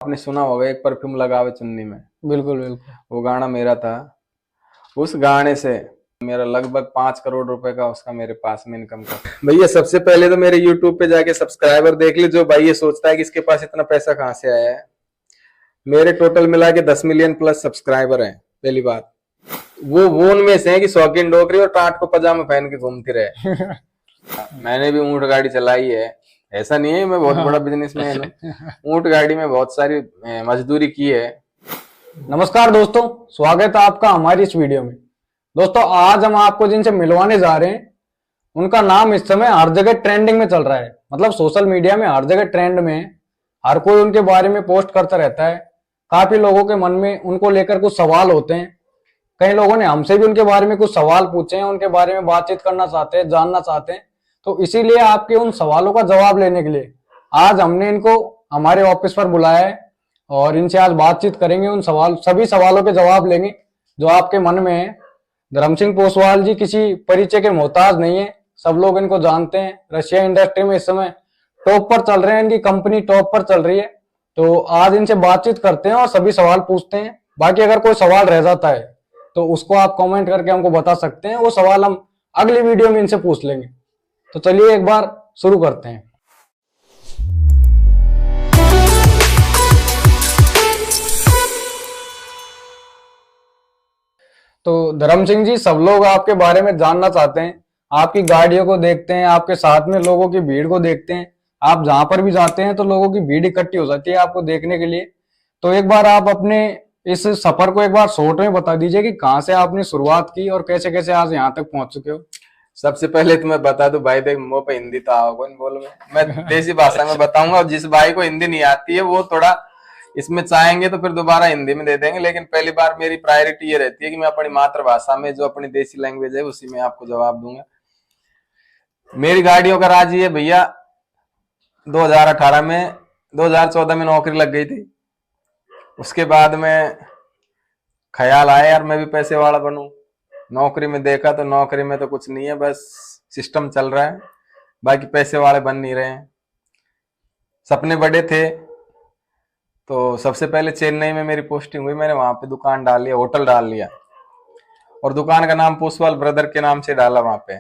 आपने सुना होगा एक परफ्यूम लगावे चुन्नी में। बिल्कुल बिल्कुल। वो गाना मेरा था। उस गाने से मेरा लगभग 5 करोड़ रुपए का उसका मेरे पास में इनकम का। भैया सबसे पहले तो मेरे यूट्यूब पे जाके सब्सक्राइबर देख ली। जो भाई ये सोचता है कि इसके पास इतना पैसा कहाँ से आया है, मेरे टोटल मिला के 10 मिलियन प्लस सब्सक्राइबर हैं। पहली बात वो उनमें से है कि शौकीन डोकरी और टाट को पजामा पहन के घूमती रहे। मैंने भी ऊंट गाड़ी चलाई है, ऐसा नहीं है मैं बहुत बड़ा बिजनेसमैन हूँ। ऊंट गाड़ी में बहुत सारी मजदूरी की है। नमस्कार दोस्तों, स्वागत है आपका हमारी इस वीडियो में। दोस्तों आज हम आपको जिनसे मिलवाने जा रहे हैं उनका नाम इस समय हर जगह ट्रेंडिंग में चल रहा है। मतलब सोशल मीडिया में हर जगह ट्रेंड में है। हर कोई उनके बारे में पोस्ट करता रहता है। काफी लोगों के मन में उनको लेकर कुछ सवाल होते हैं। कई लोगों ने हमसे भी उनके बारे में कुछ सवाल पूछे हैं, उनके बारे में बातचीत करना चाहते हैं, जानना चाहते हैं। तो इसीलिए आपके उन सवालों का जवाब लेने के लिए आज हमने इनको हमारे ऑफिस पर बुलाया है और इनसे आज बातचीत करेंगे। उन सभी सवालों के जवाब लेंगे जो आपके मन में है। धर्म सिंह पोसवाल जी किसी परिचय के मोहताज नहीं है, सब लोग इनको जानते हैं। रशिया इंडस्ट्री में इस समय टॉप पर चल रहे हैं, इनकी कंपनी टॉप पर चल रही है। तो आज इनसे बातचीत करते हैं और सभी सवाल पूछते हैं। बाकी अगर कोई सवाल रह जाता है तो उसको आप कमेंट करके हमको बता सकते हैं, वो सवाल हम अगली वीडियो में इनसे पूछ लेंगे। तो चलिए एक बार शुरू करते हैं। तो धर्म सिंह जी, सब लोग आपके बारे में जानना चाहते हैं, आपकी गाड़ियों को देखते हैं, आपके साथ में लोगों की भीड़ को देखते हैं। आप जहां पर भी जाते हैं तो लोगों की भीड़ इकट्ठी हो जाती है आपको देखने के लिए। तो एक बार आप अपने इस सफर को एक बार शॉर्ट में बता दीजिए कि कहाँ से आपने शुरुआत की और कैसे कैसे आज यहाँ तक पहुंच चुके हो। सबसे पहले तो मैं बता दूं भाई, देख मुंह पे हिंदी तो आओ बोल मैं देसी भाषा में बताऊंगा। और जिस भाई को हिंदी नहीं आती है वो थोड़ा इसमें चाहेंगे तो फिर दोबारा हिंदी में दे देंगे। लेकिन पहली बार मेरी प्रायोरिटी ये रहती है कि मैं अपनी मातृभाषा में, जो अपनी देसी लैंग्वेज है, उसी में आपको जवाब दूंगा। मेरी गाड़ियों का राज ये भैया, 2018 में 2014 में नौकरी लग गई थी। उसके बाद में ख्याल आया यार मैं भी पैसे वाला बनूं। नौकरी में देखा तो नौकरी में तो कुछ नहीं है, बस सिस्टम चल रहा है, बाकी पैसे वाले बन नहीं रहे हैं। सपने बड़े थे तो सबसे पहले चेन्नई में मेरी पोस्टिंग हुई। मैंने वहां पे दुकान डाल लिया, होटल डाल लिया, और दुकान का नाम पोसवाल ब्रदर के नाम से डाला। वहां पे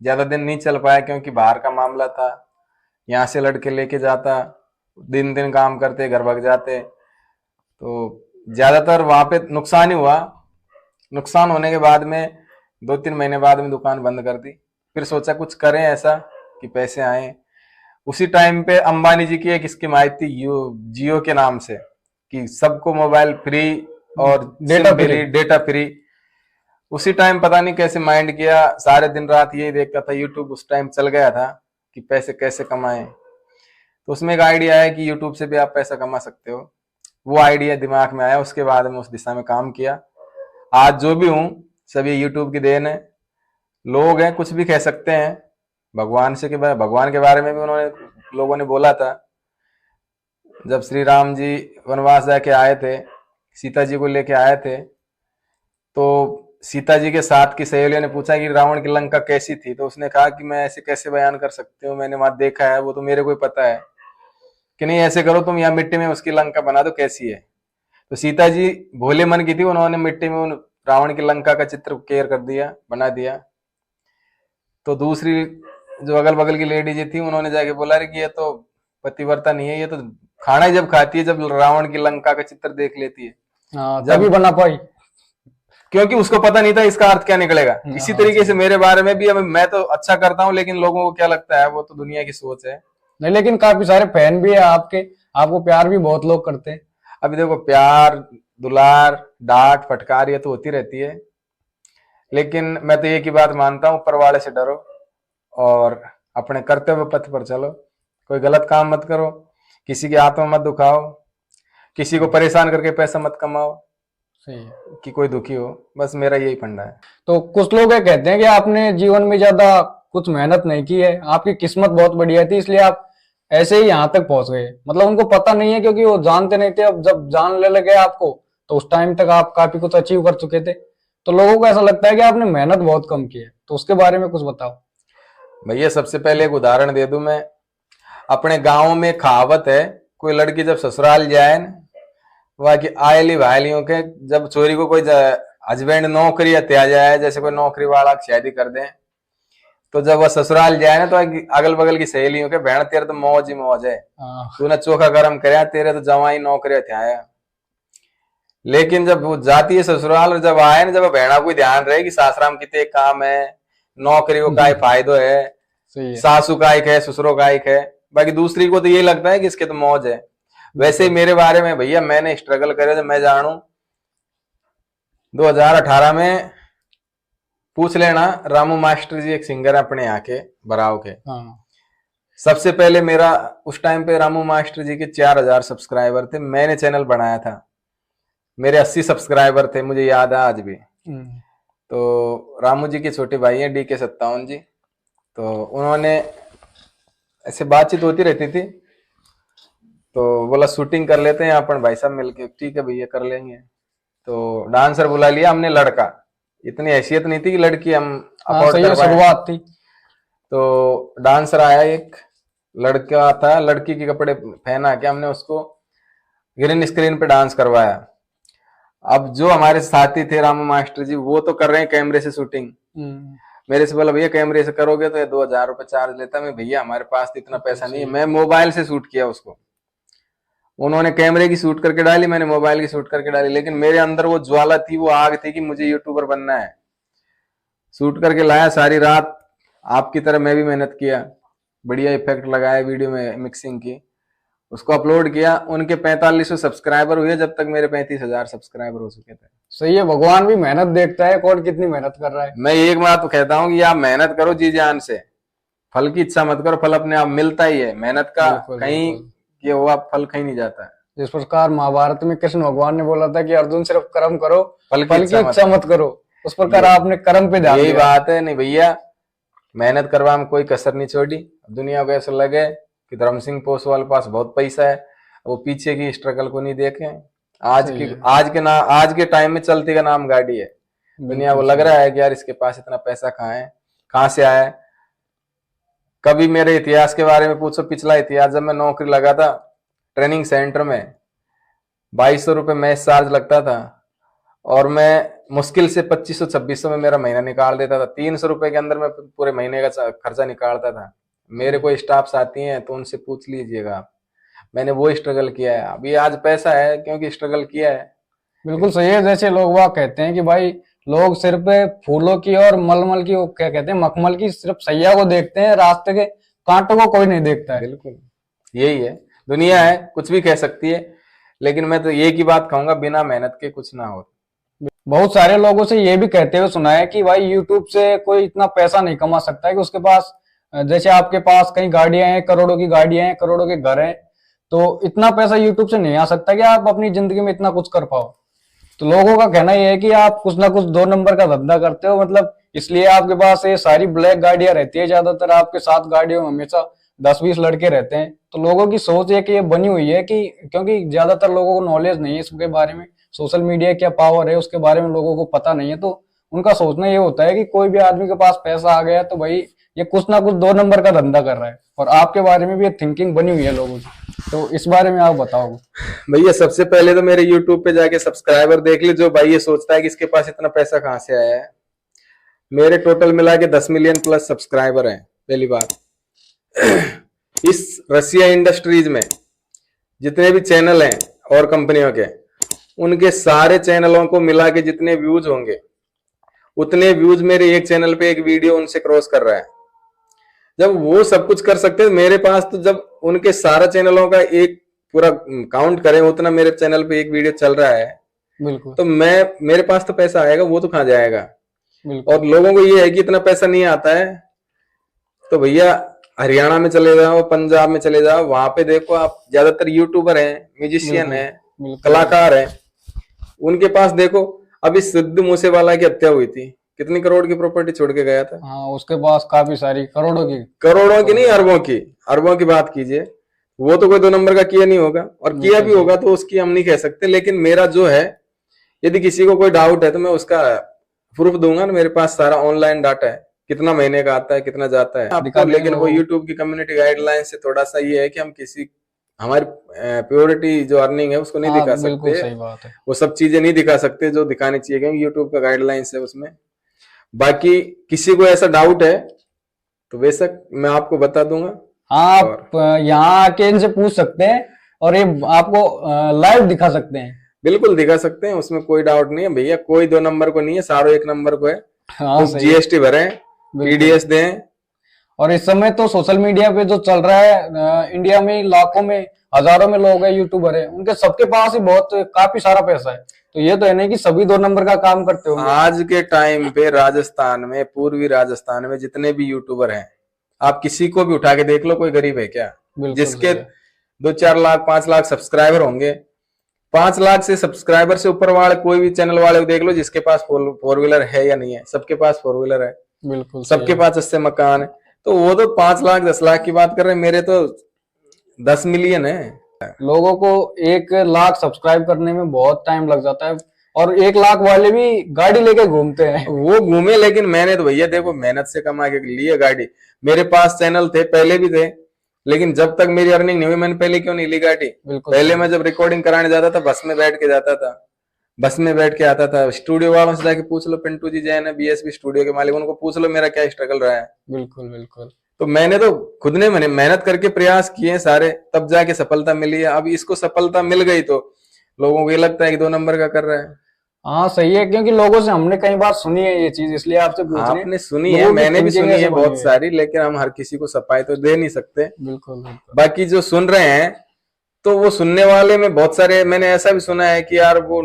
ज्यादा दिन नहीं चल पाया क्योंकि बाहर का मामला था। यहाँ से लड़के लेके जाता, दिन दिन काम करते, घर भाग जाते, तो ज्यादातर वहां पे नुकसान ही हुआ। नुकसान होने के बाद में 2-3 महीने बाद में दुकान बंद कर दी। फिर सोचा कुछ करें ऐसा कि पैसे आए। उसी टाइम पे अंबानी जी की एक स्कीम आई थी जियो के नाम से, कि सबको मोबाइल फ्री और डेटा फ्री। उसी टाइम पता नहीं कैसे माइंड किया, सारे दिन रात यही देखता था। यूट्यूब उस टाइम चल गया था कि पैसे कैसे कमाएं। तो उसमें एक आइडिया आया कि यूट्यूब से भी आप पैसा कमा सकते हो। वो आइडिया दिमाग में आया, उसके बाद में उस दिशा में काम किया। आज जो भी हूं सभी यूट्यूब की देन है। लोग हैं कुछ भी कह सकते हैं, भगवान के बारे में भी लोगों ने बोला था। जब श्री राम जी वनवास जाके आए थे, सीता जी को लेके आए थे, तो सीता जी के साथ की सहेलियों ने पूछा कि रावण की लंका कैसी थी। तो उसने कहा कि मैं ऐसे कैसे बयान कर सकती हूँ, मैंने वहां देखा है, वो तो मेरे को ही पता है। कि नहीं ऐसे करो तुम, यहाँ मिट्टी में उसकी लंका बना दो कैसी है। तो सीता जी भोले मन की थी, उन्होंने मिट्टी में रावण की लंका का चित्र केयर कर दिया, बना दिया। तो दूसरी जो अगल बगल की लेडी जी थी, उन्होंने जाके बोला कि ये तो पतिव्रता नहीं है, ये तो खाना ही जब खाती है जब रावण की लंका का चित्र देख लेती है, जब भी बना पाई, क्योंकि उसको पता नहीं था इसका अर्थ क्या निकलेगा। इसी तरीके से मेरे बारे में भी, मैं तो अच्छा करता हूँ लेकिन लोगों को क्या लगता है वो तो दुनिया की सोच है। नहीं, लेकिन काफी सारे फैन भी है आपके, आपको प्यार भी बहुत लोग करते हैं। अभी देखो, प्यार दुलार डांट फटकार ये तो होती रहती है, लेकिन मैं तो एक ही बात मानता हूँ, ऊपर वाले से डरो और अपने कर्तव्य पथ पर चलो। कोई गलत काम मत करो, किसी की आत्मा मत दुखाओ, किसी को परेशान करके पैसा मत कमाओ कि कोई दुखी हो। बस मेरा यही फंडा है। तो कुछ लोग ये कहते हैं कि आपने जीवन में ज्यादा कुछ मेहनत नहीं की है, आपकी किस्मत बहुत बढ़िया थी इसलिए आप ऐसे ही यहाँ तक पहुंच गए। मतलब उनको पता नहीं है क्योंकि वो जानते नहीं थे। अब जब जान ले लगे आपको तो उस टाइम तक आप काफी कुछ अचीव कर चुके थे। तो लोगों को ऐसा लगता है कि आपने मेहनत बहुत कम की है। तो उसके बारे में कुछ बताओ। भैया सबसे पहले एक उदाहरण दे दूं मैं। अपने गांव में कहावत है कोई लड़की जब ससुराल जाए ना, वहाँ की आयली भायलियों के जब चोरी को कोई हस्बैंड नौकरी या जाए, जैसे कोई नौकरी वाला शादी कर दे, तो जब वह ससुराल जाए ना तो अगल बगल की सहेलियों के बहन तेरे तो मौज ही मौज है, तूने चोखा गरम कराया, तेरे तो जवाई नौकरी थे आया। लेकिन जब वो जाती है ससुराल और जब आए ना, जब बहना को ध्यान रहे कि सासराम कितने काम है, नौकरी को काय फायदो है, सासू का एक है, ससुरों का एक है, बाकी दूसरी को तो ये लगता है कि इसके तो मौज है। वैसे ही मेरे बारे में भैया मैंने स्ट्रगल करे तो मैं जानू 2018 में पूछ लेना, रामू मास्टर जी एक सिंगर है अपने यहाँ के बराव के। सबसे पहले मेरा उस टाइम पे रामू मास्टर जी के 4000 सब्सक्राइबर थे, मैंने चैनल बनाया था, मेरे 80 सब्सक्राइबर थे, मुझे याद है आज भी। तो रामू जी के छोटे भाई हैं DK 57 जी, तो उन्होंने ऐसे बातचीत होती रहती थी, तो बोला शूटिंग कर लेते हैं अपन भाई साहब मिलके। ठीक है भैया कर लेंगे। तो डांसर बुला लिया हमने, लड़का, इतनी हैसियत नहीं थी कि लड़की हम अफोर्ड कर पाए, शुरुआत थी। तो डांसर आया, एक लड़का था, लड़की के कपड़े पहना के हमने उसको ग्रीन स्क्रीन पे डांस करवाया। अब जो हमारे साथी थे रामू मास्टर जी, वो तो कर रहे हैं कैमरे से शूटिंग, मेरे से बोला भैया कैमरे से करोगे तो 2000 रुपए चार्ज लेता। मैं भैया हमारे पास तो इतना पैसा नहीं है, मैं मोबाइल से शूट किया उसको, उन्होंने कैमरे की शूट करके डाली, मैंने मोबाइल की शूट करके डाली, लेकिन मेरे अंदर वो ज्वाला थी, वो आग थी कि मुझे यूट्यूबर बनना है। शूट करके लाया, सारी रात आपकी तरह मैं भी मेहनत किया, बढ़िया इफेक्ट लगाया, वीडियो में मिक्सिंग की, उसको अपलोड किया। उनके 4500 सब्सक्राइबर हुए जब तक मेरे 35,000 सब्सक्राइबर हो चुके थे। सही है, भगवान भी मेहनत देखता है, कौन कितनी मेहनत कर रहा है। मैं एक बात तो कहता हूँ कि आप मेहनत करो जी जान से, फल की इच्छा मत करो, फल अपने आप मिलता ही है। मेहनत का कहीं ये हुआ फल कहीं नहीं जाता है। जिस प्रकार महाभारत में कृष्ण भगवान ने बोला था कि अर्जुन सिर्फ कर्म करो, फल की इच्छा मत करो, उस प्रकार आपने कर्म पे ध्यान दिया। यही बात है। नहीं भैया, मेहनत करवा में कोई कसर नहीं छोड़ी। दुनिया को ऐसा लगे कि धर्म सिंह पोसवाल पास बहुत पैसा है, वो पीछे की स्ट्रगल को नहीं देखे। आज के टाइम में चलती का नाम गाड़ी है। दुनिया को लग रहा है कि यार इसके पास इतना पैसा कहाँ है, कहाँ से आया है। कभी मेरे इतिहास के बारे में पूछो, पिछला इतिहास, जब मैं नौकरी लगा था ट्रेनिंग सेंटर में 2200 रुपये मैच चार्ज लगता था, और मैं मुश्किल से 2500-2600 में मेरा महीना निकाल देता था। 300 रुपए के अंदर मैं पूरे महीने का खर्चा निकालता था। मेरे कोई स्टाफ साथी हैं तो उनसे पूछ लीजिएगा आप, मैंने वो स्ट्रगल किया है। अभी आज पैसा है क्योंकि स्ट्रगल किया है। बिल्कुल सही है। जैसे लोग वह कहते हैं कि भाई लोग सिर्फ फूलों की और मलमल की, क्या कहते हैं, मखमल की सिर्फ सैया को देखते हैं, रास्ते के कांटों को कोई नहीं देखता है। बिल्कुल यही है, दुनिया है, कुछ भी कह सकती है, लेकिन मैं तो एक ही बात कहूंगा, बिना मेहनत के कुछ ना हो। बहुत सारे लोगों से ये भी कहते हुए सुना है कि भाई यूट्यूब से कोई इतना पैसा नहीं कमा सकता है कि उसके पास, जैसे आपके पास कई गाड़ियां हैं, करोड़ों की गाड़ियां हैं, करोड़ों के घर हैं, तो इतना पैसा यूट्यूब से नहीं आ सकता कि आप अपनी जिंदगी में इतना कुछ कर पाओ। तो लोगों का कहना यह है कि आप कुछ ना कुछ 2 नंबर का धंधा करते हो, मतलब इसलिए आपके पास ये सारी ब्लैक गाड़ियां रहती है, ज्यादातर आपके साथ गाड़ियों में हमेशा 10-20 लड़के रहते हैं। तो लोगों की सोच है कि ये बनी हुई है कि क्योंकि ज्यादातर लोगों को नॉलेज नहीं है इसके बारे में, सोशल मीडिया क्या पावर है उसके बारे में लोगों को पता नहीं है, तो उनका सोचना ये होता है कि कोई भी आदमी के पास पैसा आ गया तो भाई ये कुछ ना कुछ 2 नंबर का धंधा कर रहा है। और आपके बारे में भी ये थिंकिंग बनी हुई है लोगों की, तो इस बारे में आप बताओ। भैया सबसे पहले तो मेरे YouTube पे जाके सब्सक्राइबर देख ले, जो भाई ये सोचता है कि इसके पास इतना पैसा कहाँ से आया है। मेरे टोटल मिला के 10 मिलियन प्लस सब्सक्राइबर हैं। पहली बात, इस रसिया इंडस्ट्रीज में जितने भी चैनल हैं और कंपनियों के, उनके सारे चैनलों को मिला के जितने व्यूज होंगे, उतने व्यूज मेरे एक चैनल पे एक वीडियो उनसे क्रॉस कर रहा है। जब वो सब कुछ कर सकते हैं मेरे पास, तो जब उनके सारा चैनलों का एक पूरा काउंट करें उतना मेरे चैनल पे एक वीडियो चल रहा है, बिल्कुल, तो मेरे पास तो पैसा आएगा, वो तो कहाँ जाएगा। और लोगों को ये है कि इतना पैसा नहीं आता है, तो भैया हरियाणा में चले जाओ, पंजाब में चले जाओ, वहां पे देखो आप, ज्यादातर यूट्यूबर हैं, म्यूजिशियन हैं, कलाकार हैं, उनके पास देखो। अभी सिद्धू मूसेवाला की हत्या हुई थी, कितनी करोड़ की प्रॉपर्टी छोड़ के गया था। हाँ, उसके पास काफी सारी करोड़ों की नहीं, अरबों की बात कीजिए। वो तो कोई 2 नंबर का किया नहीं होगा, और किया भी होगा तो उसकी हम नहीं कह सकते। लेकिन मेरा जो है, यदि किसी को कोई डाउट है तो मैं उसका प्रूफ दूंगा ना। मेरे पास सारा ऑनलाइन डाटा है, कितना महीने का आता है, कितना जाता है आपको। लेकिन वो यूट्यूब की कम्युनिटी गाइडलाइन से थोड़ा सा ये है कि हम किसी हमारी प्योरिटी जो अर्निंग है उसको नहीं हाँ दिखा बिल्कुल सकते। सही बात है। वो सब चीजें नहीं दिखा सकते जो दिखानी चाहिए, क्योंकि यूट्यूब का गाइडलाइंस है उसमें। बाकी किसी को ऐसा डाउट है तो बेशक मैं आपको बता दूंगा। हाँ और आप यहाँ आके इनसे पूछ सकते हैं और ये आपको लाइव दिखा सकते हैं। बिल्कुल दिखा सकते हैं, उसमें कोई डाउट नहीं है भैया, कोई 2 नंबर को नहीं है, सारो 1 नंबर को है। हाँ खूब सही है। जीएसटी भरें, बिल्कुल। टीडीएस दें। और इस समय तो सोशल मीडिया पे जो चल रहा है इंडिया में लाखों में हजारों में लोग हैं यूट्यूबर है, उनके सबके पास ही बहुत काफी सारा पैसा है। तो ये तो है नहीं कि सभी 2 नंबर का काम करते होंगे। आज के टाइम पे राजस्थान में, पूर्वी राजस्थान में जितने भी यूट्यूबर हैं, आप किसी को भी उठा के देख लो, कोई गरीब है क्या? बिल्कुल जिसके सही है। 2-4 लाख 5 लाख सब्सक्राइबर होंगे, 5 लाख से सब्सक्राइबर से ऊपर वाले कोई भी चैनल वाले को देख लो, जिसके पास फोर व्हीलर है या नहीं है? सबके पास फोर व्हीलर है, बिल्कुल सही सबके है। पास अच्छे मकान है। तो वो तो 5 लाख 10 लाख की बात कर रहे हैं, मेरे तो 10 मिलियन है। लोगों को 1 लाख सब्सक्राइब करने में बहुत टाइम लग जाता है और 1 लाख वाले भी गाड़ी लेके घूमते हैं। वो घूमे, लेकिन मैंने तो भैया देखो मेहनत से कमा के लिए गाड़ी। मेरे पास चैनल थे, पहले भी थे, लेकिन जब तक मेरी अर्निंग नहीं हुई मैंने पहले क्यों नहीं ली गाड़ी? बिल्कुल पहले सही। मैं जब रिकॉर्डिंग कराने जाता था बस में बैठ के जाता था, बस में बैठ के आता था। स्टूडियो वालों से जाके पूछ लो, पिंटू जी जैन है बीएसबी स्टूडियो के मालिक, उनको पूछ लो मेरा क्या स्ट्रगल रहा है। बिल्कुल बिल्कुल। तो मैंने तो खुद ने मेहनत करके प्रयास किए हैं सारे, तब जाके सफलता मिली है। अब इसको सफलता मिल गई तो लोगों को ये लगता है कि 2 नंबर का कर रहा है। हाँ सही है, क्योंकि लोगों से हमने कई बार सुनी है ये चीज, इसलिए आपसे पूछ रहे हैं। आपने सुनी है, लोगों की मैंने भी थिंकिंग सुनी ऐसे है बनी बहुत हुई है। सारी, लेकिन हम हर किसी को सफाई तो दे नहीं सकते। बिल्कुल बिल्कुल। बाकी जो सुन रहे हैं, तो वो सुनने वाले में बहुत सारे, मैंने ऐसा भी सुना है कि यार वो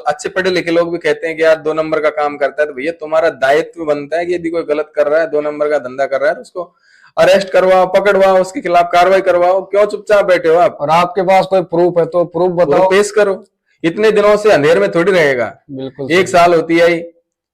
अच्छे पढ़े लिखे लोग भी कहते हैं कि यार 2 नंबर का काम करता है। तो भैया तुम्हारा दायित्व बनता है कि यदि कोई गलत कर रहा है, 2 नंबर का धंधा कर रहा है, तो उसको अरेस्ट करवाओ, पकड़वाओ, उसके खिलाफ कार्रवाई करवाओ। क्यों चुपचाप बैठे हो आप? और आपके पास कोई प्रूफ है तो प्रूफ वो बताओ। पेश करो। इतने दिनों से अंधेर में थोड़ी रहेगा। बिल्कुल 1 साल होती है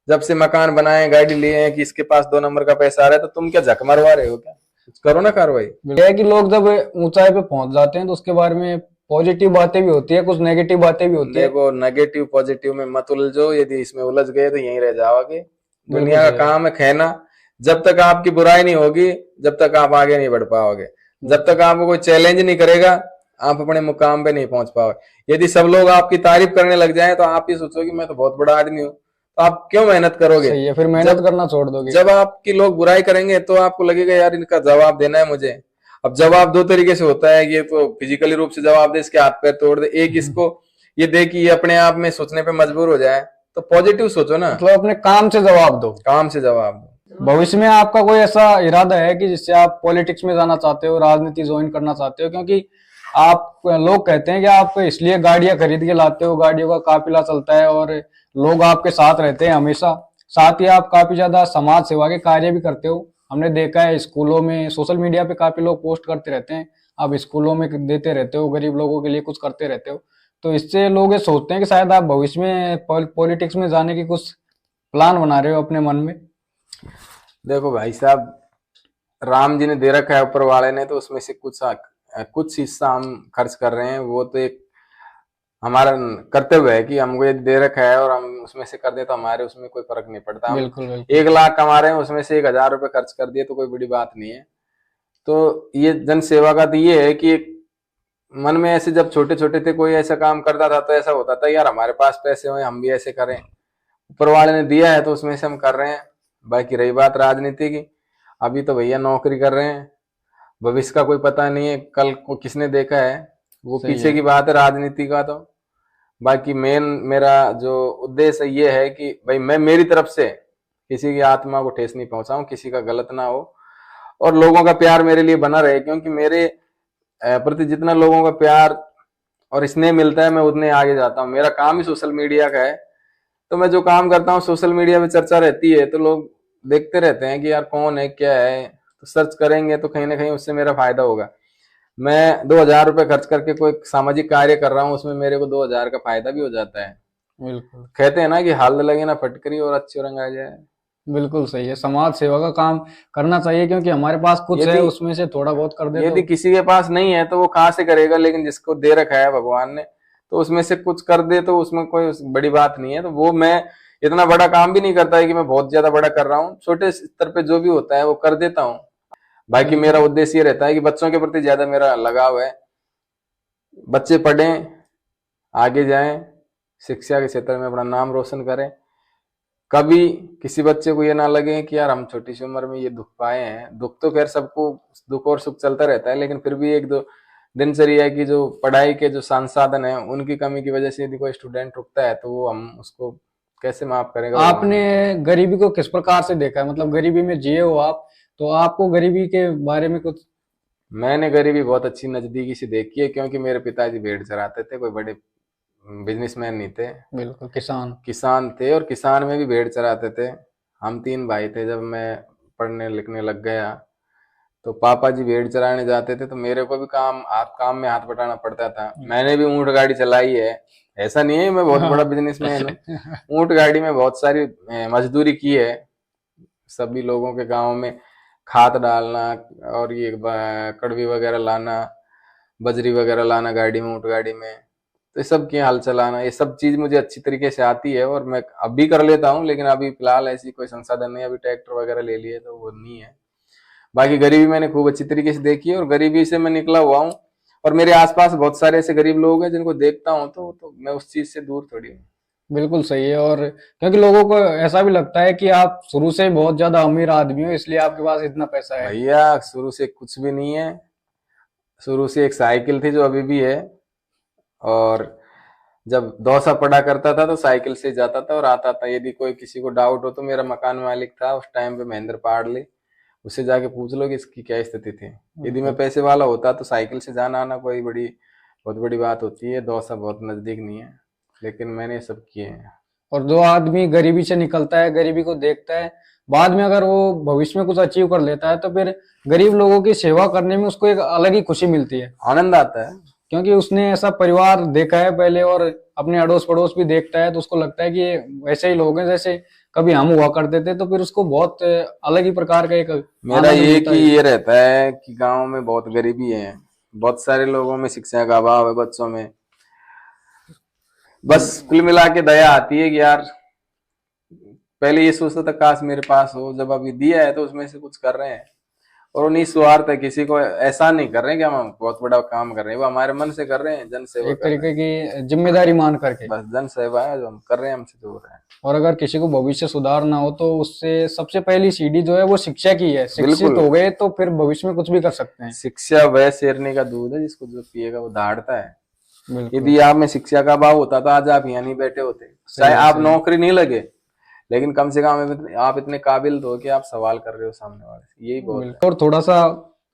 जब से मकान बनाए, गाड़ी लिए हैं, कि इसके पास 2 नंबर का पैसा आ रहा है, तो तुम क्या झक मरवा रहे हो? क्या कुछ करो ना कार्रवाई। है कि लोग जब ऊंचाई पे पहुंच जाते हैं तो उसके बारे में पॉजिटिव बातें भी होती है, कुछ नेगेटिव बातें भी होती है। देखो नेगेटिव पॉजिटिव में मत उलझो, यदि इसमें उलझ गए तो यहीं रह जाओगे। दुनिया का सही है। काम है कहना। जब तक आपकी बुराई नहीं होगी, जब तक आप आगे नहीं बढ़ पाओगे। जब तक आपको कोई चैलेंज नहीं करेगा, आप अपने मुकाम पे नहीं पहुंच पाओगे। यदि सब लोग आपकी तारीफ करने लग जाए तो आप ही सोचोगे मैं तो बहुत बड़ा आदमी हूँ, तो आप क्यों मेहनत करोगे? सही है, फिर मेहनत करना छोड़ दोगे। जब आपकी लोग बुराई करेंगे तो आपको लगेगा यार इनका जवाब देना है मुझे। अब जवाब 2 तरीके से होता है, ये तो फिजिकली रूप से जवाब दे, इसके हाथ पैर तोड़ दे। एक इसको ये दे कि ये अपने आप में सोचने पे मजबूर हो जाए। तो पॉजिटिव सोचो ना, मतलब अपने काम से जवाब दो। काम से जवाब दो। भविष्य में आपका कोई ऐसा इरादा है कि जिससे आप पॉलिटिक्स में जाना चाहते हो, राजनीति ज्वाइन करना चाहते हो? क्योंकि आप लोग कहते हैं कि आप इसलिए गाड़ियां खरीद के लाते हो, गाड़ियों का काफिला चलता है और लोग आपके साथ रहते हैं हमेशा। साथ ही आप काफी ज्यादा समाज सेवा के कार्य भी करते हो, हमने देखा है स्कूलों में, सोशल मीडिया पे काफी लोग पोस्ट करते रहते हैं। आप स्कूलों में देते रहते हो, गरीब लोगों के लिए कुछ करते रहते हो। तो इससे लोग ये सोचते हैं कि शायद आप भविष्य में पॉलिटिक्स में जाने की कुछ प्लान बना रहे हो अपने मन में। देखो भाई साहब, राम जी ने दे रखा है ऊपर वाले ने, तो उसमें से कुछ हिस्सा हम खर्च कर रहे हैं। वो तो एक हमारा कर्तव्य है कि हमको ये दे रखा है और हम उसमें से कर दे, तो हमारे उसमें कोई फर्क नहीं पड़ता। हम बिल्कुल बिल्कुल। 1 लाख कमा रहे हैं, उसमें से 1,000 रुपए खर्च कर दिए तो कोई बड़ी बात नहीं है। तो ये जन सेवा का तो ये है कि एक मन में ऐसे जब छोटे छोटे थे कोई ऐसा काम करता था तो ऐसा होता था यार हमारे पास पैसे हो, हम भी ऐसे करें। ऊपर वाले ने दिया है तो उसमें से हम कर रहे हैं। बाकी रही बात राजनीति की, अभी तो भैया नौकरी कर रहे हैं, भविष्य का कोई पता नहीं है, कल को किसने देखा है, वो पीछे की बात है राजनीति का। तो बाकी मेरा जो उद्देश्य ये है कि भाई मैं मेरी तरफ से किसी की आत्मा को ठेस नहीं पहुंचाऊं, किसी का गलत ना हो और लोगों का प्यार मेरे लिए बना रहे। क्योंकि मेरे प्रति जितना लोगों का प्यार और स्नेह मिलता है, मैं उतने आगे जाता हूँ। मेरा काम ही सोशल मीडिया का है, तो मैं जो काम करता हूँ सोशल मीडिया पे चर्चा रहती है, तो लोग देखते रहते हैं कि यार कौन है क्या है, तो सर्च करेंगे तो कहीं ना कहीं उससे मेरा फायदा होगा। मैं 2,000 रुपए खर्च करके कोई सामाजिक कार्य कर रहा हूँ, उसमें मेरे को 2,000 का फायदा भी हो जाता है। बिल्कुल कहते हैं ना कि हाल लगे ना फटकरी और अच्छी रंग आ जाए। बिल्कुल सही है, समाज सेवा का काम करना चाहिए क्योंकि हमारे पास कुछ है, उसमें से थोड़ा बहुत कर दे यदि तो। किसी के पास नहीं है तो वो कहाँ से करेगा, लेकिन जिसको दे रखा है भगवान ने तो उसमें से कुछ कर दे तो उसमें कोई बड़ी बात नहीं है। तो वो मैं इतना बड़ा काम भी नहीं करता है कि मैं बहुत ज्यादा बड़ा कर रहा हूँ, छोटे स्तर पे जो भी होता है वो कर देता हूँ। बाकी मेरा उद्देश्य ये रहता है कि बच्चों के प्रति ज्यादा मेरा लगाव है, बच्चे पढ़ें, आगे जाएं, शिक्षा के क्षेत्र में अपना नाम रोशन करें। कभी किसी बच्चे को ये ना लगे कि यार हम छोटी सी उम्र में ये दुख पाए हैं। दुख तो खैर सबको, दुख और सुख चलता रहता है, लेकिन फिर भी एक दो दिनचर्या की जो पढ़ाई के जो संसाधन है उनकी कमी की वजह से यदि कोई स्टूडेंट रुकता है तो वो हम उसको कैसे माफ करेगा भगवान। आपने गरीबी को किस प्रकार से देखा है, मतलब गरीबी में जिए हो आप, तो आपको गरीबी के बारे में कुछ। मैंने गरीबी बहुत अच्छी नजदीकी से देखी है, क्योंकि मेरे पिताजी भेड़ चराते थे, कोई बड़े बिजनेसमैन नहीं थे, बिल्कुल किसान। किसान थे, और किसान में भी भेड़ चराते थे। हम 3 भाई थे। जब मैं पढ़ने लिखने लग गया तो पापा जी भेड़ चराने जाते थे, तो मेरे को भी काम में हाथ बटाना पड़ता था। मैंने भी ऊंट गाड़ी चलाई है, ऐसा नहीं है मैं बहुत बड़ा बिजनेसमैन हूँ। ऊंट गाड़ी में बहुत सारी मजदूरी की है। सभी लोगों के गांव में खाद डालना, और ये कड़वी वगैरह लाना, बजरी वगैरह लाना गाड़ी में, ऊंट गाड़ी में, तो ये सब की हल चलाना, ये सब चीज मुझे अच्छी तरीके से आती है, और मैं अब भी कर लेता हूँ। लेकिन अभी फिलहाल ऐसी कोई संसाधन नहीं, अभी ट्रैक्टर वगैरह ले लिए तो वो नहीं है। बाकी गरीबी मैंने खूब अच्छी तरीके से देखी है, और गरीबी से मैं निकला हुआ हूँ। और मेरे आसपास बहुत सारे ऐसे गरीब लोग हैं जिनको देखता हूँ तो मैं उस चीज से दूर थोड़ी हूँ। बिल्कुल सही है। और क्योंकि लोगों को ऐसा भी लगता है कि आप शुरू से बहुत ज्यादा अमीर आदमी हो, इसलिए आपके पास इतना पैसा है। भैया शुरू से कुछ भी नहीं है। शुरू से एक साइकिल थी जो अभी भी है, और जब दौसा पढ़ा करता था तो साइकिल से जाता था और आता था। यदि कोई किसी को डाउट हो तो मेरा मकान मालिक था उस टाइम पे, महेंद्र पाड़ले, उससे जाके पूछ लो कि इसकी क्या स्थिति थी। यदि मैं पैसे वाला होता तो साइकिल से जाना आना कोई बहुत बड़ी बात होती है। दौसा बहुत नजदीक नहीं है, लेकिन मैंने ये सब किए हैं। और जो आदमी गरीबी से निकलता है, गरीबी को देखता है, बाद में अगर वो भविष्य में कुछ अचीव कर लेता है तो फिर गरीब लोगों की सेवा करने में उसको एक अलग ही खुशी मिलती है, आनंद आता है। क्योंकि उसने ऐसा परिवार देखा है पहले और अपने अड़ोस पड़ोस भी देखता है, तो उसको लगता है कि ये वैसे ही लोग हैं जैसे कभी हम हुआ करते थे। तो फिर उसको बहुत अलग ही प्रकार का एक मेरा आनंद ये मिलता कि है। ये रहता है कि गांव में बहुत गरीबी है, बहुत सारे लोगों में शिक्षा का अभाव है, बच्चों में। बस कुल मिला के दया आती है कि यार पहले ये सोचता था काश मेरे पास हो, जब अभी दिया है तो उसमें से कुछ कर रहे हैं। और वो निस्वार्थ है, किसी को ऐसा नहीं कर रहे हैं कि हम बहुत बड़ा काम कर रहे हैं, वो हमारे मन से कर रहे हैं, जन सेवा एक कर रहे तरीके की जिम्मेदारी मान करके। हैं। बस जन सेवा है जो हम कर रहे हैं, हमसे जो हो रहा है। और अगर किसी को भविष्य सुधारना हो तो उससे सबसे पहली सीढ़ी जो है वो शिक्षा की है। शिक्षित बिल्कुल। हो गए तो फिर भविष्य में कुछ भी कर सकते हैं। शिक्षा वह शेरनी का दूध है जिसको जो पिएगा वो दहाड़ता है। बिल्कुल यदि आप में शिक्षा का अभाव होता तो आज आप यहाँ नहीं बैठे होते। सही चाहे है, आप सही है। नौकरी नहीं लगे, लेकिन कम से कम आप इतने काबिल तो हो कि आप सवाल कर रहे हो सामने वाले से, यही बहुत है। बिल्कुल। और थोड़ा सा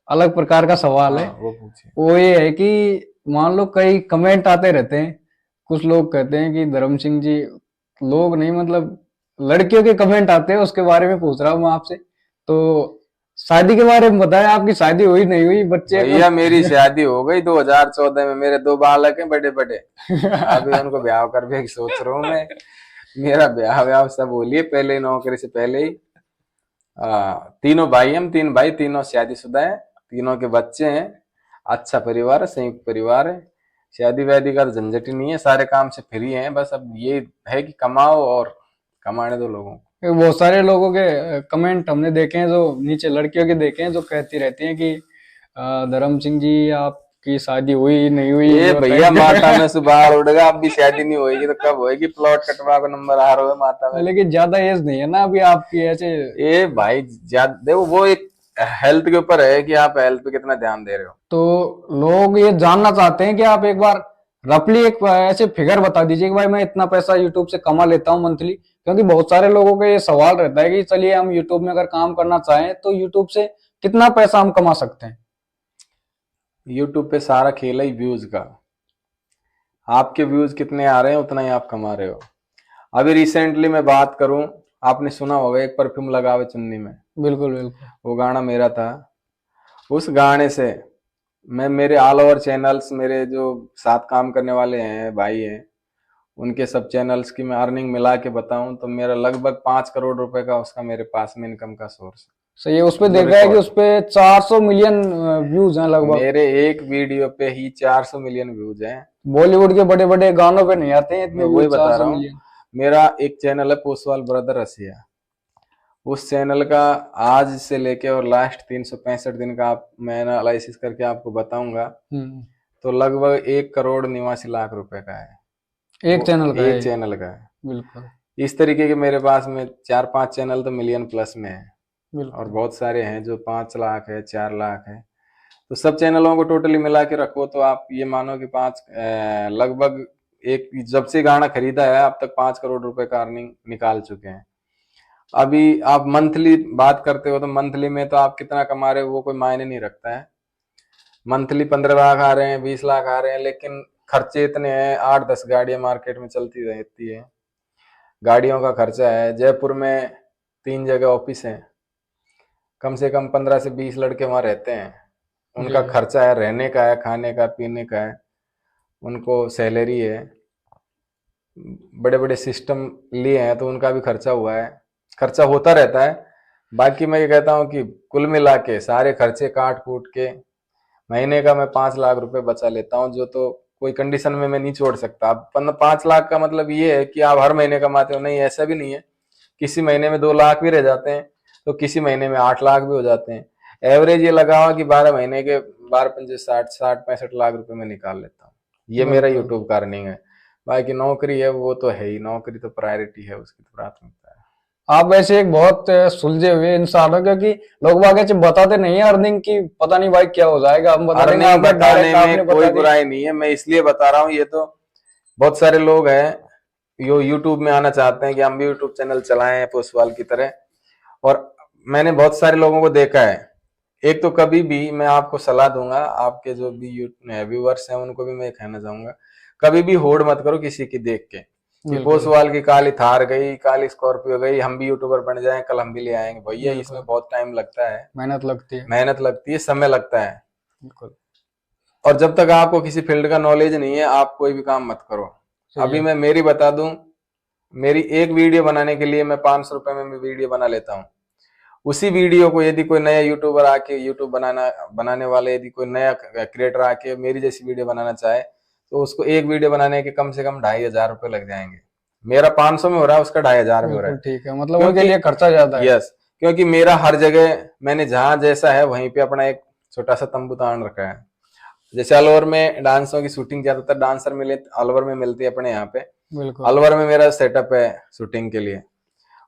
अलग प्रकार का सवाल है, हाँ वो पूछिए। वो ये है कि मान लो कई कमेंट आते रहते हैं, कुछ लोग कहते हैं कि धर्म सिंह जी, लोग नहीं मतलब लड़कियों के कमेंट आते हैं, उसके बारे में पूछ रहा हूँ मैं आपसे। तो शादी के बारे में बताएं, आपकी शादी हुई नहीं हुई, बच्चे भैया मेरी शादी हो गई 2014 में, मेरे 2 बालक हैं बड़े बड़े। अभी उनको ब्याह कर भी सोच रहा हूँ मैं। मेरा ब्याह सब हो लिए पहले ही, नौकरी से पहले ही। तीनों भाई, हम 3 भाई, तीनों शादीशुदा हैं, तीनों के बच्चे हैं। अच्छा परिवार है, संयुक्त परिवार है। शादी वादी का तो झंझट ही नहीं है, सारे काम से फ्री हैं। बस अब ये है कि कमाओ और कमाने दो लोगों को। बहुत सारे लोगों के कमेंट हमने देखे हैं, जो नीचे लड़कियों के देखे हैं, जो कहती रहती हैं कि धर्म सिंह जी आपकी शादी हुई नहीं हुई, ये ये भैया बताइए। माथा में सुबह उड़ेगा, अब भी शादी नहीं होगी तो कब होएगी? प्लॉट कटवा को नंबर आ रहा है माथा में। लेकिन ज्यादा एज नहीं है ना अभी आपकी ऐसे। ये भाई ज्यादा देखो, वो एक हेल्थ के ऊपर है कि आप हेल्थ पे कितना ध्यान दे रहे हो। तो लोग ये जानना चाहते हैं कि आप एक बार रफली एक ऐसे फिगर बता दीजिए कि भाई मैं इतना पैसा यूट्यूब से कमा लेता हूँ मंथली। क्योंकि बहुत सारे लोगों का ये सवाल रहता है कि चलिए हम यूट्यूब में अगर काम करना चाहें तो यूट्यूब से कितना पैसा हम कमा सकते हैं। यूट्यूब पे सारा खेल है व्यूज का। आपके व्यूज कितने आ रहे हैं उतना ही आप कमा रहे हो। अभी रिसेंटली मैं बात करूं, आपने सुना होगा एक परफ्यूम लगावे चुन्नी में, बिल्कुल बिल्कुल। वो गाना मेरा था। उस गाने से मैं, मेरे ऑल ओवर चैनल्स, मेरे जो साथ काम करने वाले हैं भाई हैं, उनके सब चैनल्स की मैं अर्निंग मिला के बताऊं तो मेरा लगभग 5 करोड़ रुपए का उसका मेरे पास में इनकम का सोर्स है। सही है। उस पे जो देखा है कि रिकॉर्ड उस पे 400 मिलियन व्यूज हैं लगभग। मेरे एक वीडियो पे ही 400 मिलियन व्यूज हैं। बॉलीवुड के बड़े बड़े गानों पे नहीं आते हैं इतने मैं वही व्यूज, बता 400 रहा हूँ। मिलियन। मेरा एक चैनल है पोसवाल ब्रदर रसिया, उस चैनल का आज से लेके और लास्ट 365 दिन का आप मैं एनालिसिस करके आपको बताऊंगा। हम्म। तो लगभग 1,89,00,000 रुपए का है। एक चैनल का है? एक चैनल का है। बिल्कुल इस तरीके के मेरे पास में 4-5 चैनल तो मिलियन प्लस में है, और बिल्कुल। बहुत सारे हैं जो 5 लाख है, 4 लाख है। तो सब चैनलों को टोटली मिला के रखो तो आप ये मानो कि लगभग एक, जब से गाना खरीदा है अब तक 5 करोड़ रुपए का अर्निंग निकाल चुके हैं। अभी आप मंथली बात करते हो तो मंथली में तो आप कितना कमा रहे हो वो कोई मायने नहीं रखता है। मंथली 15 लाख आ रहे हैं, 20 लाख आ रहे हैं, लेकिन खर्चे इतने हैं। 8-10 गाड़ियां मार्केट में चलती रहती है, गाड़ियों का खर्चा है। जयपुर में 3 जगह ऑफिस है, कम से कम 15 से 20 लड़के वहां रहते हैं। उनका जी खर्चा है, रहने का है, खाने का, पीने का है, उनको सैलरी है, बड़े बड़े सिस्टम लिए हैं तो उनका भी खर्चा हुआ है, खर्चा होता रहता है। बाकी मैं ये कहता हूँ कि कुल मिला के सारे खर्चे काट कूट के महीने का मैं 5 लाख रुपए बचा लेता हूँ, जो तो कोई कंडीशन में मैं नहीं छोड़ सकता। अब 5 लाख का मतलब ये है कि आप हर महीने कमाते हो, नहीं, ऐसा भी नहीं है। किसी महीने में 2 लाख भी रह जाते हैं, तो किसी महीने में 8 लाख भी हो जाते हैं। एवरेज ये लगाओ कि 12 महीने के 12-15-60-65 लाख रुपए में निकाल लेता हूँ। ये मेरा बिल्कुल। यूट्यूब का अर्निंग है। बाकी नौकरी है वो तो है ही, नौकरी तो प्रायोरिटी है, उसकी तो प्राथमिकता है। आप वैसे एक बहुत सुलझे हुए इंसान हो, क्योंकि लोग बाग ऐसे बताते नहीं है अर्निंग की, पता नहीं भाई क्या हो जाएगा, हम बता देंगे। अर्निंग आपने बताने डायरेक्ट आपने में बता कोई दी। बुराई नहीं है, मैं इसलिए बता रहा हूँ। ये तो बहुत सारे लोग हैं जो यूट्यूब में आना चाहते हैं कि हम भी यूट्यूब चैनल चलाएं पोस्टवाल की तरह, और मैंने बहुत सारे लोगों को देखा है। एक तो कभी भी मैं आपको सलाह दूंगा, आपके जो भी व्यूअर्स हैं उनको भी मैं कहना चाहूंगा, कभी भी होड़ मत करो किसी की देख के कि बिल्कुल पोस्टवाल की काली थार गई, काली स्कॉर्पियो गई, हम भी यूट्यूबर बन जाएं, कल हम भी ले आएंगे। भैया इसमें बिल्कुल। बहुत टाइम लगता है, मेहनत लगती है। मेहनत लगती है, समय लगता है। बिल्कुल और जब तक आपको किसी फील्ड का नॉलेज नहीं है आप कोई भी काम मत करो। सही अभी है। मैं मेरी बता दूं, मेरी एक वीडियो बनाने के लिए मैं 500 रुपए में वीडियो बना लेता हूँ। उसी वीडियो को यदि कोई नया यूट्यूबर आके, यूट्यूब बनाने वाले यदि कोई नया क्रिएटर आके मेरी जैसी वीडियो बनाना चाहे तो उसको एक वीडियो बनाने के कम से कम 2,500 रुपए लग जाएंगे। मेरा 500 में हो रहा है, उसका 2,500 में हो रहा बिल्कुल है। ठीक है, मतलब उनके क्योंकि लिए खर्चा ज्यादा है। यस, क्योंकि मेरा हर जगह मैंने जहां जैसा है वहीं पे अपना एक छोटा सा तंबू तान रखा है। जैसे अलवर में डांसों की शूटिंग ज्यादातर डांसर मिले अलवर में मिलती है अपने यहाँ पे, बिल्कुल अलवर में मेरा सेटअप है शूटिंग के लिए।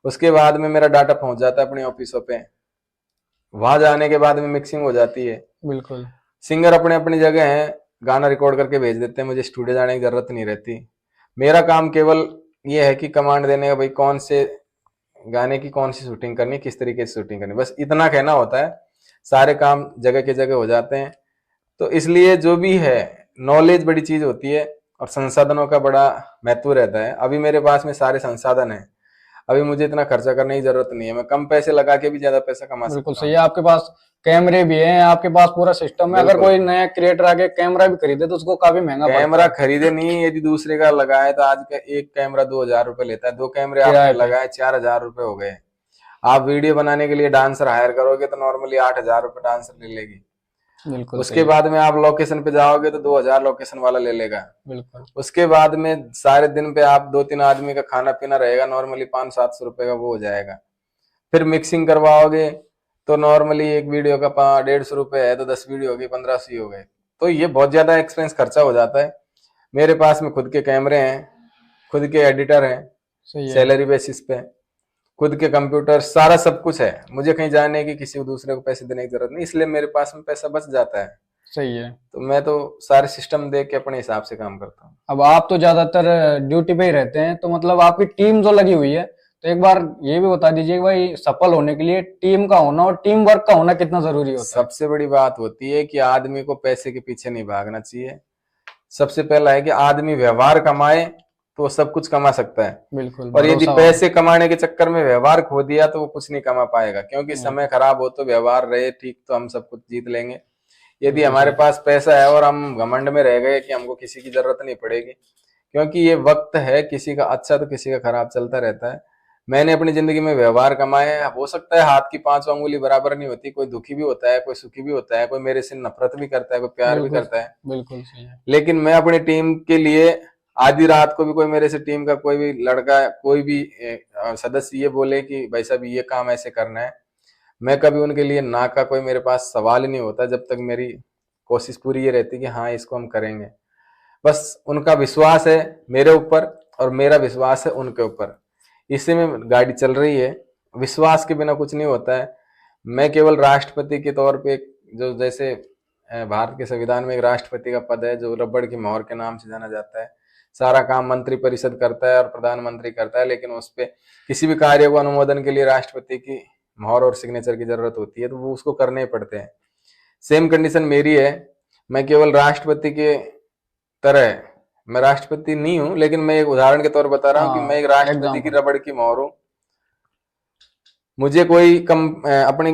उसके बाद में मेरा डाटा पहुंच जाता है अपने ऑफिसों पे, वहां जाने के बाद में मिक्सिंग हो जाती है। बिल्कुल सिंगर अपने अपनी जगह हैं, गाना रिकॉर्ड करके भेज देते हैं, मुझे स्टूडियो जाने की जरूरत नहीं रहती। मेरा काम केवल ये है कि कमांड देने का, भाई कौन से गाने की कौन सी शूटिंग करनी, किस तरीके से शूटिंग करनी, बस इतना कहना होता है। सारे काम जगह के जगह हो जाते हैं। तो इसलिए जो भी है, नॉलेज बड़ी चीज होती है और संसाधनों का बड़ा महत्व रहता है। अभी मेरे पास में सारे संसाधन है, अभी मुझे इतना खर्चा करने की जरूरत नहीं है, मैं कम पैसे लगा के भी ज्यादा पैसा कमा बिल्कुल सकता सही हूँ। है। आपके पास कैमरे भी हैं, आपके पास पूरा सिस्टम है। अगर बिल्कुल। कोई नया क्रिएटर आके कैमरा भी खरीदे तो उसको काफी महंगा पड़ता कैमरा है खरीदे नहीं, यदि दूसरे का लगाए तो आज का एक कैमरा 2,000 रुपए लेता है, 2 कैमरे आपने किराए पे। लगाए 4,000 रुपए हो गए। आप वीडियो बनाने के लिए डांसर हायर करोगे तो नॉर्मली 8,000 रुपए डांसर ले लेगी। बिल्कुल उसके सही है। बाद में आप लोकेशन पे जाओगे तो 2,000 लोकेशन वाला ले लेगा। बिल्कुल उसके बाद में सारे दिन पे आप 2-3 आदमी का खाना पीना रहेगा, नॉर्मली 500-700 रुपए का वो हो जाएगा। फिर मिक्सिंग करवाओगे तो नॉर्मली एक वीडियो का 150 रुपए है तो 10 वीडियो होगी, 1500 हो गए। तो ये बहुत ज्यादा एक्सपेंस खर्चा हो जाता है। मेरे पास में खुद के कैमरे हैं, खुद के एडिटर हैं, सही है। सैलरी बेसिस पे, खुद के कंप्यूटर, सारा सब कुछ है। मुझे कहीं जाने की, किसी दूसरे को पैसे देने की जरूरत नहीं, इसलिए मेरे पास में पैसा बच जाता है। सही है। तो मैं तो सारे सिस्टम देख के अपने हिसाब से काम करता हूँ। अब आप तो ज्यादातर ड्यूटी पे ही रहते हैं, तो मतलब आपकी टीम जो लगी हुई है, तो एक बार ये भी बता दीजिए कि भाई सफल होने के लिए टीम का होना और टीम वर्क का होना कितना जरूरी होता है? सबसे बड़ी बात होती है कि आदमी को पैसे के पीछे नहीं भागना चाहिए। सबसे पहला है कि आदमी व्यवहार कमाए तो वो सब कुछ कमा सकता है। बिल्कुल और यदि भरोसा हो। पैसे कमाने के चक्कर में व्यवहार खो दिया तो वो कुछ नहीं कमा पाएगा, क्योंकि समय खराब हो तो व्यवहार रहे ठीक तो हम सब कुछ जीत लेंगे। यदि बिल्कुल हमारे सही। पास पैसा है और हम घमंड में रह गए कि हमको किसी की जरूरत नहीं पड़ेगी, क्योंकि ये वक्त है, किसी का अच्छा तो किसी का खराब चलता रहता है। मैंने अपनी जिंदगी में व्यवहार कमाए हैं। हो सकता है हाथ की 5 अंगुली बराबर नहीं होती, कोई दुखी भी होता है, कोई सुखी भी होता है, कोई मेरे से नफरत भी करता है, कोई प्यार भी बिल्कुल करता है। बिल्कुल सही है। लेकिन मैं अपनी टीम के लिए आधी रात को भी कोई मेरे से टीम का कोई भी लड़का, कोई भी सदस्य ये बोले कि भाई साहब ये काम ऐसे करना है, मैं कभी उनके लिए ना का कोई मेरे पास सवाल ही नहीं होता जब तक मेरी कोशिश पूरी ये रहती कि हाँ इसको हम करेंगे। बस उनका विश्वास है मेरे ऊपर और मेरा विश्वास है उनके ऊपर, इसी में गाड़ी चल रही है। विश्वास के बिना कुछ नहीं होता है। मैं केवल राष्ट्रपति के तौर पे जो जैसे भारत के संविधान में एक राष्ट्रपति का पद है जो रबड़ की मोहर के नाम से जाना जाता है, सारा काम मंत्री परिषद करता है और प्रधानमंत्री करता है, लेकिन उस पे किसी भी कार्य को अनुमोदन के लिए राष्ट्रपति की मोहर और सिग्नेचर की जरूरत होती है, तो वो उसको करने पड़ते हैं। सेम कंडीशन मेरी है। मैं केवल राष्ट्रपति के तरह, मैं राष्ट्रपति नहीं हूं, लेकिन मैं एक उदाहरण के तौर पर बता रहा हूं कि मैं एक राष्ट्रपति की रबड़ की मोहर हूं। मुझे कोई अपनी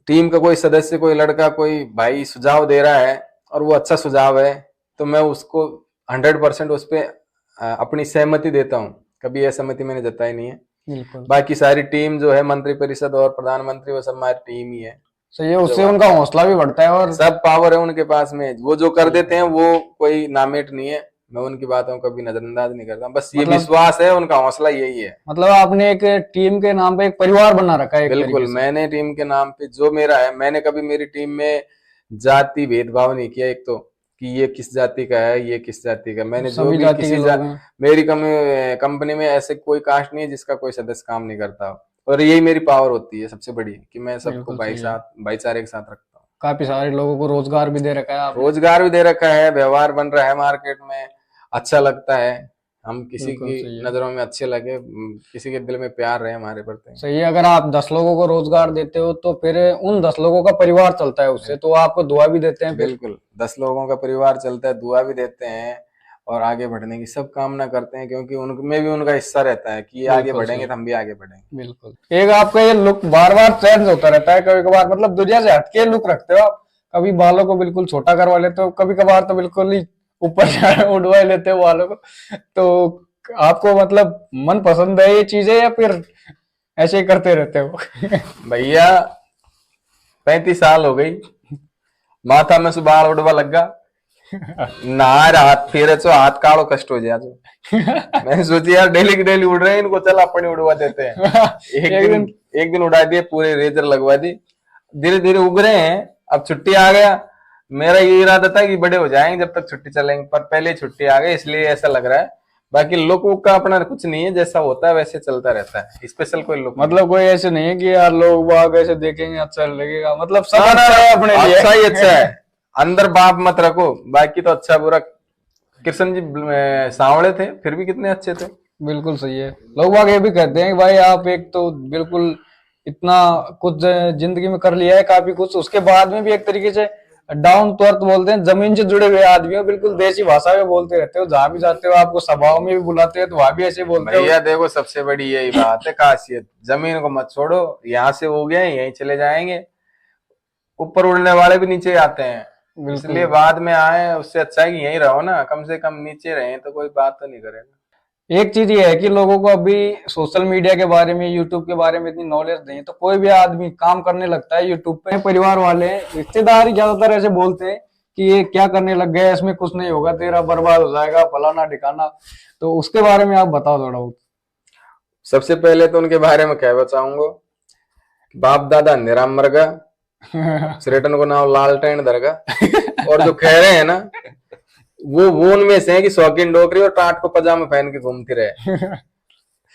टीम का कोई सदस्य, कोई लड़का, कोई भाई सुझाव दे रहा है और वो अच्छा सुझाव है, तो मैं उसको 100% उस पर अपनी सहमति देता हूँ। कभी असहमति मैंने जताई नहीं है। बाकी सारी टीम जो है, मंत्री परिषद और प्रधानमंत्री, वो सब हमारी टीम ही है। सही है, उससे उनका हौसला भी बढ़ता है और सब पावर है उनके पास में। वो जो कर देते हैं वो कोई नामेट नहीं है। मैं उनकी बातों को कभी नजरअंदाज नहीं करता, बस ये विश्वास है, उनका हौसला यही है। मतलब आपने एक टीम के नाम पे एक परिवार बना रखा है। बिल्कुल, मैंने टीम के नाम पे जो मेरा है, मैंने कभी मेरी टीम में जाति भेदभाव नहीं किया। एक तो कि ये किस जाति का है, ये किस जाति का, मैंने जो भी किसी मेरी कंपनी में ऐसे कोई कास्ट नहीं है जिसका कोई सदस्य काम नहीं करता हो। और यही मेरी पावर होती है सबसे बड़ी, कि मैं सबको भाईचारे के साथ रखता हूँ। काफी सारे लोगों को रोजगार भी दे रखा है आपने। रोजगार भी दे रखा है, व्यवहार बन रहा है मार्केट में, अच्छा लगता है। हम किसी की नजरों में अच्छे लगे, किसी के दिल में प्यार रहे हमारे प्रति। सही है। अगर आप 10 लोगों को रोजगार देते हो तो फिर उन 10 लोगों का परिवार चलता है उससे, तो आपको दुआ भी देते हैं। बिल्कुल, 10 लोगों का परिवार चलता है, दुआ भी देते हैं और आगे बढ़ने की सब कामना करते हैं, क्योंकि उनमें भी उनका हिस्सा रहता है कि ये आगे बढ़ेंगे तो हम भी आगे बढ़ेंगे। बिल्कुल। एक आपका ये लुक बार बार चेंज होता रहता है, कभी कभार मतलब दुनिया से हटके लुक रखते हो आप। कभी बालों को बिल्कुल छोटा करवा लेते हो, कभी कभार तो बिल्कुल ही ऊपर उड़वा लेते हो बालों को। तो आपको मतलब मन पसंद है ये चीजें या फिर ऐसे ही करते रहते हो? भैया 35 साल हो गई, माथा में से बाल उड़वा लगा नहा हाथ फेरे तो हाथ काड़ो कष्ट हो जाए। मैंने सोची यार डेली की डेली उड़ रहे हैं, इनको चल अपने उड़वा देते हैं। एक दिन उड़ा दिए, पूरे रेजर लगवा दी, धीरे धीरे उग रहे हैं। अब छुट्टी आ गया, मेरा ये इरादा था कि बड़े हो जाएंगे जब तक छुट्टी चलेंगे, पर पहले छुट्टी आ गई इसलिए ऐसा लग रहा है। बाकी लोगों का अपना कुछ नहीं है, जैसा होता है वैसे चलता रहता है। स्पेशल कोई लुक मतलब कोई ऐसे नहीं है कि यार लोग बाग ऐसे देखेंगे अच्छा लगेगा, मतलब सब अच्छा है अपने लिए। अच्छा ही अच्छा है, अंदर बाप मत रखो, बाकी तो अच्छा बुरा। कृष्ण जी सांवले थे फिर भी कितने अच्छे थे। बिल्कुल सही है। लोग बाग ये भी कहते हैं कि भाई आप एक तो बिल्कुल इतना कुछ जिंदगी में कर लिया है काफी कुछ, उसके बाद में भी एक तरीके से डाउन टू अर्थ बोलते हैं, जमीन से जुड़े हुए आदमी हो, बिल्कुल देसी भाषा में बोलते रहते हो। जहां भी जाते हो आपको सभाओं में भी बुलाते हैं तो वहां भी ऐसे बोलते हो। भैया देखो, सबसे बड़ी यही बात है, खासियत जमीन को मत छोड़ो। यहाँ से हो गए यहीं चले जाएंगे, ऊपर उड़ने वाले भी नीचे आते हैं, इसलिए बाद में आए। उससे अच्छा है कि यहीं रहो ना, कम से कम नीचे रहे तो कोई बात तो नहीं करेगा। एक चीज ये है कि लोगों को अभी सोशल मीडिया के बारे में, यूट्यूब के बारे में इतनी नॉलेज नहीं, तो कोई भी आदमी काम करने लगता है यूट्यूब पे, परिवार वाले रिश्तेदार ही ज्यादातर ऐसे बोलते हैं कि ये क्या करने लग गया, इसमें कुछ नहीं होगा, तेरा बर्बाद हो जाएगा, फलाना ठिकाना। तो उसके बारे में आप बताओ थोड़ा बहुत। सबसे पहले तो उनके बारे में क्या बताऊंगा, बाप दादा अंधेरा मर गया, श्रेटन को नाम लालटेन दरगा। और जो कह रहे हैं ना, वो उनमें से है कि शौकीन डोकरी और टाट को पजामा पहन के घूमती रहे।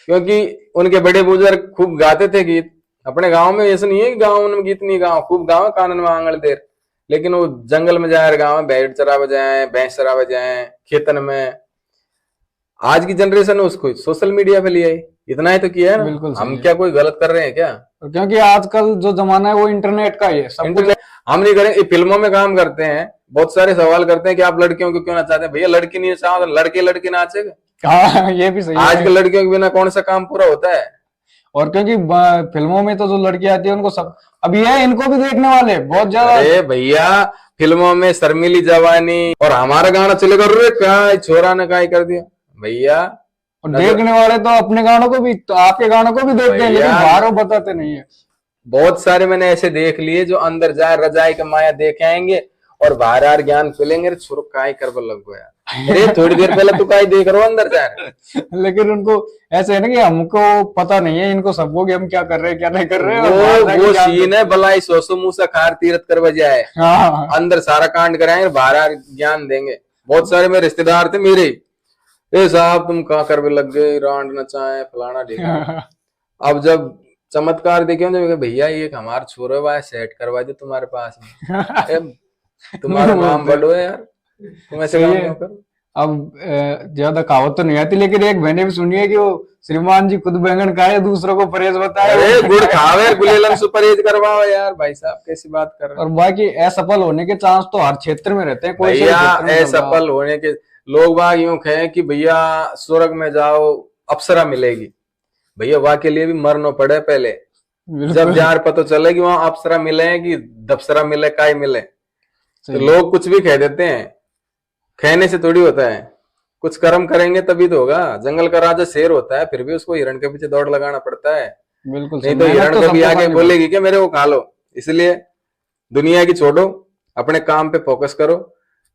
क्योंकि उनके बड़े बुजुर्ग खूब गाते थे गीत अपने गांव में। ऐसा नहीं है कि गांव में गीत नहीं गाँव, खूब गाँव कानन में आंगल देर, लेकिन वो जंगल में जाए, गाँव में भेड़ चरा बजाए, भैंस चरा बजाए, खेतन में। आज की जनरेशन उसको सोशल मीडिया पे लिया, इतना ही तो किया है ना। हम क्या कोई गलत कर रहे हैं क्या? क्योंकि आजकल जो जमाना है वो इंटरनेट का ही है, सब कुछ हम नहीं करें। फिल्मों में काम करते हैं, बहुत सारे सवाल करते हैं कि आप लड़कियों को क्यों नचाते हैं। भैया लड़की नहीं चाहो तो लड़के नाचेगा। हाँ, ये भी सही है। आजकल लड़कियों के बिना कौन सा काम पूरा होता है। और क्योंकि फिल्मों में तो जो लड़की आती है उनको सब अब ये है, इनको भी देखने वाले बहुत ज्यादा। अरे भैया फिल्मों में शर्मीली जवानी और हमारा गाना चलेगा, रे क्या छोरा ने क्या कर दिया भैया। और देखने वाले तो अपने गानों को भी, तो आपके गानों को भी देखते हैं, लेकिन बाहरों बताते नहीं है। बहुत सारे मैंने ऐसे देख लिए जो अंदर जाए रजाई का माया देख आएंगे और बाहर यार ज्ञान पिलेंगे रे छोरो काय कर लग गो यार। अरे थोड़ी देर पहले तू काय देख रहा हो अंदर जा रहे। लेकिन उनको ऐसे है ना कि हमको पता नहीं है, इनको सबको कि हम क्या कर रहे हैं क्या नहीं कर रहे हैं। और बाहर जाके वो ज्ञान सीन है भलाई 100 मुंह से खार तीरथ कर बजाए, हाँ अंदर सारा कांड कराएंगे बाहर ज्ञान देंगे। बहुत सारे मेरे रिश्तेदार थे मेरे, ए साहब तुम कहाँ कर लग गए, रांड नचाए फलाना ढीका। अब जब चमत्कार देखे जब भैया ये हमारा छोरो है सेट करवा दे तुम्हारे पास में। तुम्हारा नाम बड़ो है यार, तुम ऐसे काम क्यों करो। अब ज्यादा कहावत तो नहीं आती, लेकिन एक मैंने भी सुनी है कि वो श्रीमान जी खुद बैंगन खाए दूसरों को परहेज बताए। अरे गुड़ खावे गुलेलन से परहेज करवाओ यार, भाई साहब कैसी बात कर रहे हो। और बाकी असफल होने के चांस तो हर क्षेत्र में रहते हैं। कोई भैया असफल होने के लोग बाग यूं कहें कि भैया स्वर्ग में जाओ अप्सरा मिलेगी, भैया वहां के लिए भी मरना पड़े पहले। जब यार पता चले कि वहां अप्सरा मिले कि दपसरा मिले काय मिले। तो लोग कुछ भी कह देते हैं, कहने से थोड़ी होता है, कुछ कर्म करेंगे तभी तो होगा। जंगल का राजा शेर होता है फिर भी उसको हिरण के पीछे दौड़ लगाना पड़ता है। बिल्कुल नहीं तो हिरण कभी आगे बोलेगी कि मेरे को खा लो। इसलिए दुनिया की छोड़ो, अपने काम पे फोकस करो।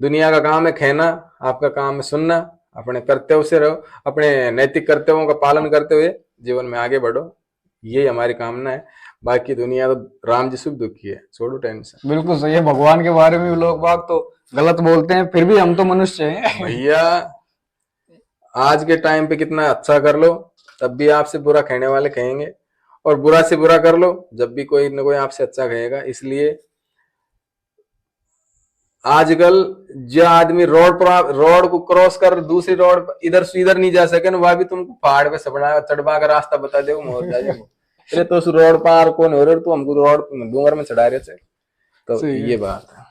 दुनिया का काम है खाना, आपका काम है सुनना। अपने कर्तव्य से रहो, अपने नैतिक कर्तव्यों का पालन करते हुए जीवन में आगे बढ़ो, यही हमारी कामना है। बाकी दुनिया तो राम जी सुख दुखी है, छोड़ो टेंशन। बिल्कुल सही है। भगवान के बारे में लोग बाग तो गलत बोलते हैं, फिर भी हम तो मनुष्य हैं। भैया आज के टाइम पे कितना अच्छा कर लो तब भी आपसे बुरा कहने वाले कहेंगे, और बुरा से बुरा कर लो जब भी कोई न कोई आपसे अच्छा कहेगा। इसलिए आजकल जो आदमी रोड को क्रॉस कर दूसरी रोड इधर से इधर नहीं जा सके ना, वह भी तुमको पहाड़ पे सपना चढ़वा का रास्ता बता दे मोर जाएगा। अरे तो उस रोड पार कौन हो रहे, तो हमको रोड डूंगर में चढ़ा रहे थे। तो ये बात है।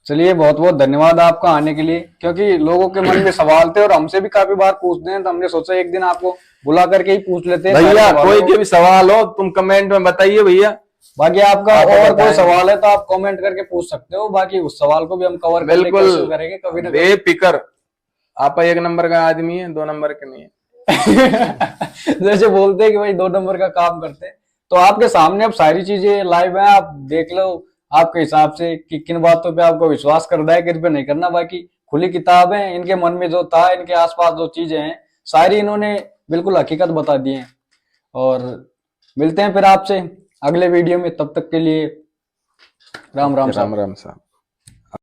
चलिए बहुत बहुत धन्यवाद आपका आने के लिए, क्योंकि लोगों के मन में सवाल थे और हमसे भी काफी बार पूछते हैं, तो हमने सोचा एक दिन आपको बुला करके ही पूछ लेते हैं। भैया कोई के भी सवाल हो तुम कमेंट में बताइए भैया। बाकी आपका और कोई सवाल है तो आप कमेंट करके पूछ सकते हो, बाकी उस सवाल को भी हम कवर करने की कोशिश करेंगे कभी ना। बेफिक्र, आप 1 नंबर का आदमी है, 2 नंबर का नहीं है। जैसे बोलते हैं कि भाई 2 नंबर का काम करते हैं, तो आपके सामने अब सारी चीजें लाइव है, आप देख लो आपके हिसाब से कि किन बातों पे आपको विश्वास करना है किन पे नहीं करना। बाकी खुली किताब है, इनके मन में जो था, इनके आसपास जो चीजें हैं सारी इन्होंने बिल्कुल हकीकत बता दी है। और मिलते हैं फिर आपसे अगले वीडियो में, तब तक के लिए राम राम राम राम साहब।